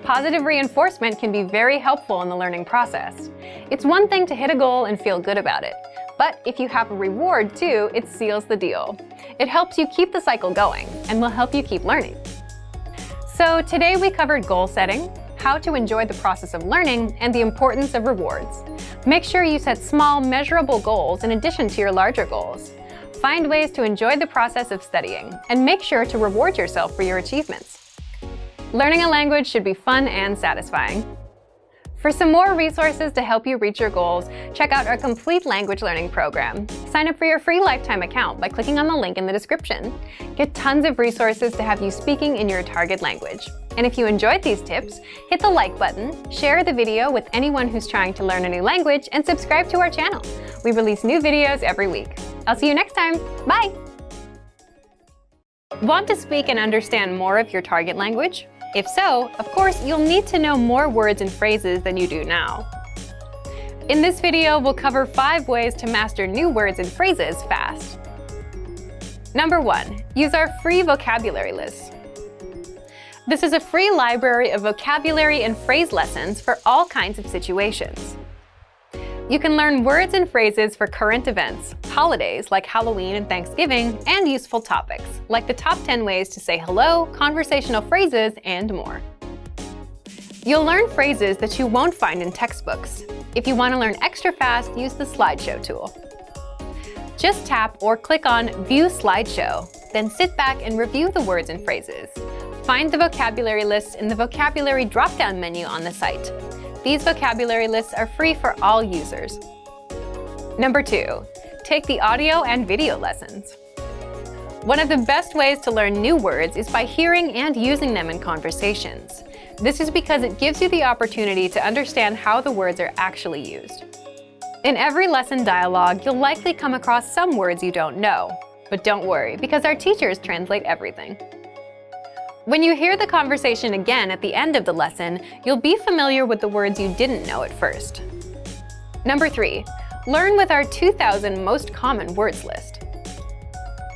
Positive reinforcement can be very helpful in the learning process. It's one thing to hit a goal and feel good about it, but if you have a reward too, it seals the deal. It helps you keep the cycle going and will help you keep learning. So today we covered goal setting, how to enjoy the process of learning, and the importance of rewards. Make sure you set small, measurable goals in addition to your larger goals. Find ways to enjoy the process of studying, and make sure to reward yourself for your achievements. Learning a language should be fun and satisfying. For some more resources to help you reach your goals, check out our complete language learning program. Sign up for your free lifetime account by clicking on the link in the description. Get tons of resources to have you speaking in your target language. And if you enjoyed these tips, hit the like button, share the video with anyone who's trying to learn a new language, and subscribe to our channel. We release new videos every week. I'll see you next time. Bye! Want to speak and understand more of your target language? If so, of course, you'll need to know more words and phrases than you do now. In this video, we'll cover 5 ways to master new words and phrases fast. Number 1. Use our free vocabulary list. This is a free library of vocabulary and phrase lessons for all kinds of situations. You can learn words and phrases for current events, holidays like Halloween and Thanksgiving, and useful topics, like the top 10 ways to say hello, conversational phrases, and more. You'll learn phrases that you won't find in textbooks. If you want to learn extra fast, use the slideshow tool. Just tap or click on View Slideshow, then sit back and review the words and phrases. Find the vocabulary lists in the vocabulary drop-down menu on the site. These vocabulary lists are free for all users. Number 2. Take the audio and video lessons. One of the best ways to learn new words is by hearing and using them in conversations. This is because it gives you the opportunity to understand how the words are actually used. In every lesson dialogue, you'll likely come across some words you don't know. But don't worry, because our teachers translate everything. When you hear the conversation again at the end of the lesson, you'll be familiar with the words you didn't know at first. Number 3. Learn with our 2,000 most common words list.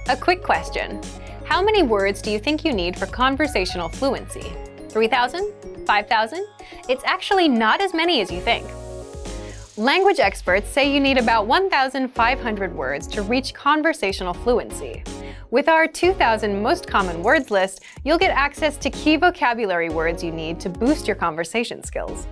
A quick question. How many words do you think you need for conversational fluency? 3,000? 5,000? It's actually not as many as you think. Language experts say you need about 1,500 words to reach conversational fluency. With our 2,000 most common words list, you'll get access to key vocabulary words you need to boost your conversation skills.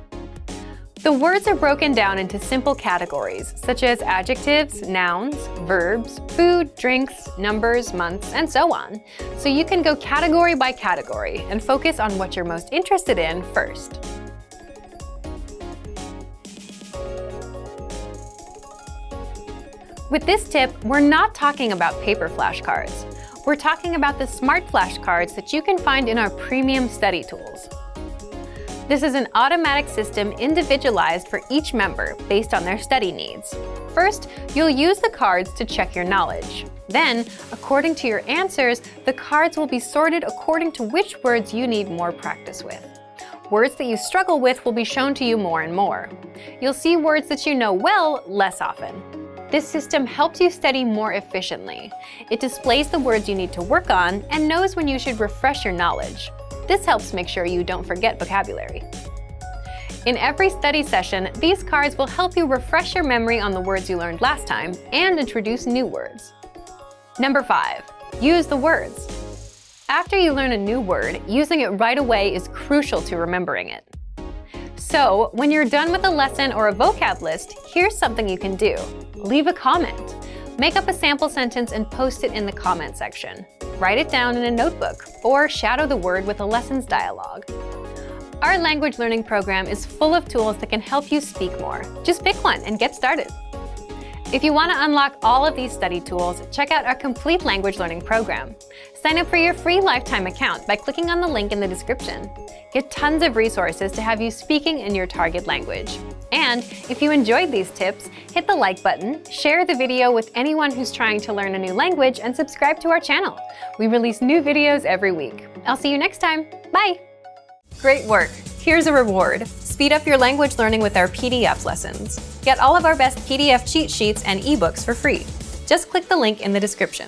The words are broken down into simple categories, such as adjectives, nouns, verbs, food, drinks, numbers, months, and so on. So you can go category by category and focus on what you're most interested in first. With this tip, we're not talking about paper flashcards. We're talking about the smart flashcards that you can find in our premium study tools. This is an automatic system individualized for each member based on their study needs. First, you'll use the cards to check your knowledge. Then, according to your answers, the cards will be sorted according to which words you need more practice with. Words that you struggle with will be shown to you more and more. You'll see words that you know well less often. This system helps you study more efficiently. It displays the words you need to work on and knows when you should refresh your knowledge. This helps make sure you don't forget vocabulary. In every study session, these cards will help you refresh your memory on the words you learned last time and introduce new words. Number 5. Use the words. After you learn a new word, using it right away is crucial to remembering it. So, when you're done with a lesson or a vocab list, here's something you can do. Leave a comment. Make up a sample sentence and post it in the comment section. Write it down in a notebook, or shadow the word with a lessons dialogue. Our language learning program is full of tools that can help you speak more. Just pick one and get started. If you want to unlock all of these study tools, check out our complete language learning program. Sign up for your free lifetime account by clicking on the link in the description. Get tons of resources to have you speaking in your target language. And if you enjoyed these tips, hit the like button, share the video with anyone who's trying to learn a new language, and subscribe to our channel. We release new videos every week. I'll see you next time. Bye! Great work! Here's a reward. Speed up your language learning with our PDF lessons. Get all of our best PDF cheat sheets and ebooks for free. Just click the link in the description.